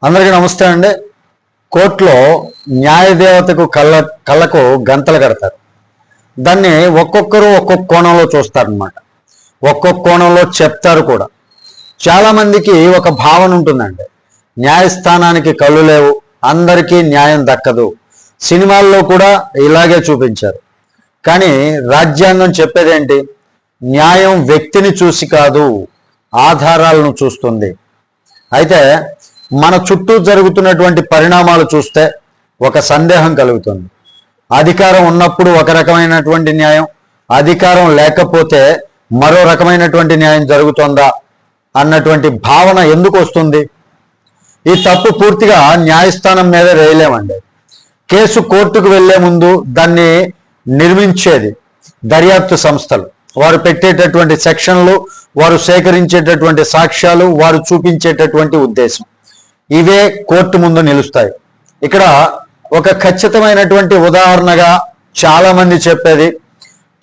అందరికీ నమస్తే అండి. కోర్టులో న్యాయదేవతకు కళ్ళకు గంతలు కడతారు. దాన్ని ఒక్కొక్కరు ఒక్కొక్క కోణంలో చూస్తారనమాట. ఒక్కొక్క కోణంలో చెప్తారు కూడా. చాలామందికి ఒక భావన ఉంటుందండి, న్యాయస్థానానికి కళ్ళు లేవు, అందరికీ న్యాయం దక్కదు. సినిమాల్లో కూడా ఇలాగే చూపించారు. కానీ రాజ్యాంగం చెప్పేదేంటి? న్యాయం వ్యక్తిని చూసి కాదు, ఆధారాలను చూస్తుంది. అయితే మన చుట్టూ జరుగుతున్నటువంటి పరిణామాలు చూస్తే ఒక సందేహం కలుగుతుంది. అధికారం ఉన్నప్పుడు ఒక రకమైనటువంటి న్యాయం, అధికారం లేకపోతే మరో రకమైనటువంటి న్యాయం జరుగుతుందా అన్నటువంటి భావన ఎందుకు వస్తుంది? ఈ తప్పు పూర్తిగా న్యాయస్థానం మీద వేయలేమండి. కేసు కోర్టుకు వెళ్లే ముందు దాన్ని నిర్మించేది దర్యాప్తు సంస్థలు. వారు పెట్టేటటువంటి సెక్షన్లు, వారు సేకరించేటటువంటి సాక్ష్యాలు, వారు చూపించేటటువంటి ఉద్దేశం, ఇవే కోర్టు ముందు నిలుస్తాయి. ఇక్కడ ఒక ఖచ్చితమైనటువంటి ఉదాహరణగా చాలా మంది చెప్పేది,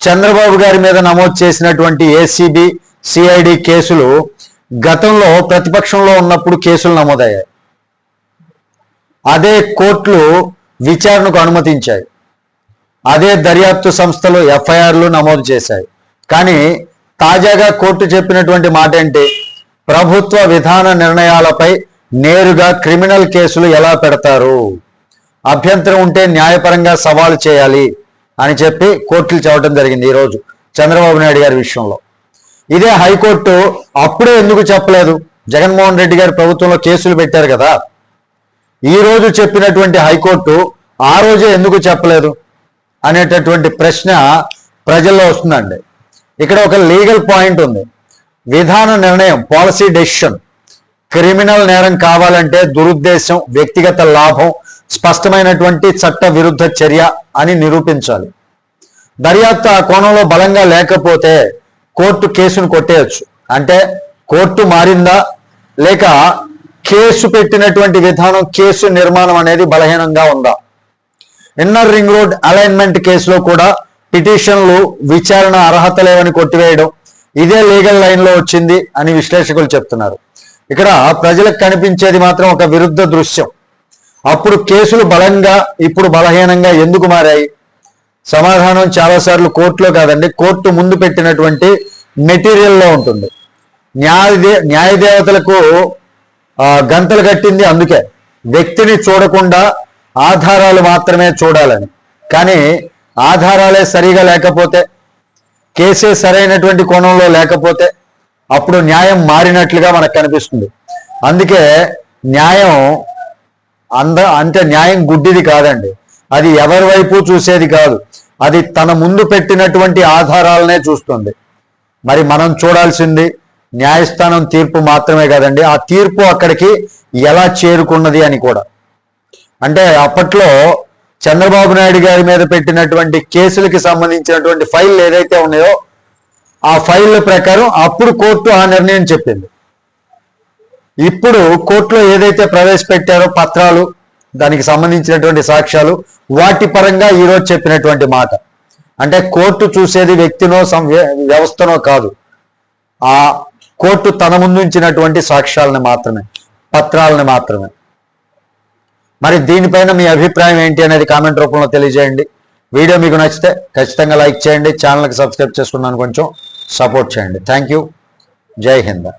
చంద్రబాబు గారి మీద నమోదు చేసినటువంటి ఏసీబీ సిఐడి కేసులు గతంలో ప్రతిపక్షంలో ఉన్నప్పుడు కేసులు నమోదయ్యాయి. అదే కోర్టులు విచారణకు అనుమతించాయి. అదే దర్యాప్తు సంస్థలు ఎఫ్ఐఆర్లు నమోదు చేశాయి. కానీ తాజాగా కోర్టు చెప్పినటువంటి మాట ఏంటి? ప్రభుత్వ విధాన నిర్ణయాలపై నేరుగా క్రిమినల్ కేసులు ఎలా పెడతారు, అభ్యంతరం ఉంటే న్యాయపరంగా సవాలు చేయాలి అని చెప్పి కోర్టులు చెప్పడం జరిగింది ఈరోజు చంద్రబాబు నాయుడు గారి విషయంలో. ఇదే హైకోర్టు అప్పుడే ఎందుకు చెప్పలేదు? జగన్మోహన్ రెడ్డి గారి ప్రభుత్వంలో కేసులు పెట్టారు కదా. ఈ రోజు చెప్పినటువంటి హైకోర్టు ఆ రోజే ఎందుకు చెప్పలేదు అనేటటువంటి ప్రశ్న ప్రజల్లో వస్తుందండి. ఇక్కడ ఒక లీగల్ పాయింట్ ఉంది. విధాన నిర్ణయం, పాలసీ డెసిషన్, క్రిమినల్ నేరం కావాలంటే దురుద్దేశం, వ్యక్తిగత లాభం, స్పష్టమైనటువంటి చట్ట విరుద్ధ చర్య అని నిరూపించాలి. దర్యాప్తు ఆ కోణంలో బలంగా లేకపోతే కోర్టు కేసును కొట్టేయచ్చు. అంటే కోర్టు మారిందా, లేక కేసు పెట్టినటువంటి విధానం, కేసు నిర్మాణం అనేది బలహీనంగా ఉందా? ఇన్నర్ రింగ్ రోడ్ అలైన్మెంట్ కేసులో కూడా పిటిషన్లు విచారణ అర్హత లేవని కొట్టివేయడం ఇదే లీగల్ లైన్లో వచ్చింది అని విశ్లేషకులు చెప్తున్నారు. ఇక్కడ ప్రజలకు కనిపించేది మాత్రం ఒక విరుద్ధ దృశ్యం. అప్పుడు కేసులు బలంగా, ఇప్పుడు బలహీనంగా ఎందుకు మారాయి? సమాధానం చాలాసార్లు కోర్టులో కాదండి, కోర్టు ముందు పెట్టినటువంటి మెటీరియల్లో ఉంటుంది. న్యాయదేవతలకు గంతలు కట్టింది అందుకే, వ్యక్తిని చూడకుండా ఆధారాలు మాత్రమే చూడాలని. కానీ ఆధారాలే సరిగా లేకపోతే, కేసే సరైనటువంటి కోణంలో లేకపోతే అప్పుడు న్యాయం మారినట్లుగా మనకు కనిపిస్తుంది. అందుకే న్యాయం అంటే న్యాయం గుడ్డిది కాదండి, అది ఎవరి వైపు చూసేది కాదు, అది తన ముందు పెట్టినటువంటి ఆధారాలనే చూస్తుంది. మరి మనం చూడాల్సింది న్యాయస్థానం తీర్పు మాత్రమే కాదండి, ఆ తీర్పు అక్కడికి ఎలా చేరుకున్నది అని కూడా. అంటే అప్పట్లో చంద్రబాబు నాయుడు గారి మీద పెట్టినటువంటి కేసులకి సంబంధించినటువంటి ఫైల్ ఏదైతే ఉన్నాయో ఆ ఫైళ్ళ ప్రకారం అప్పుడు కోర్టు ఆ నిర్ణయం చెప్పింది. ఇప్పుడు కోర్టులో ఏదైతే ప్రవేశపెట్టారో పత్రాలు, దానికి సంబంధించినటువంటి సాక్ష్యాలు, వాటి పరంగా ఈరోజు చెప్పినటువంటి మాట. అంటే కోర్టు చూసేది వ్యక్తినో వ్యవస్థనో కాదు, ఆ కోర్టు తన ముందు ఉంచినటువంటి సాక్ష్యాలను మాత్రమే, పత్రాలను మాత్రమే. మరి దీనిపైన మీ అభిప్రాయం ఏంటి అనేది కామెంట్ రూపంలో తెలియజేయండి. వీడియో మీకు నచ్చితే ఖచ్చితంగా లైక్ చేయండి, ఛానల్కి సబ్స్క్రైబ్ చేసుకున్నాను కొంచెం సపోర్ట్ చేయండి. Thank you. జై హింద్.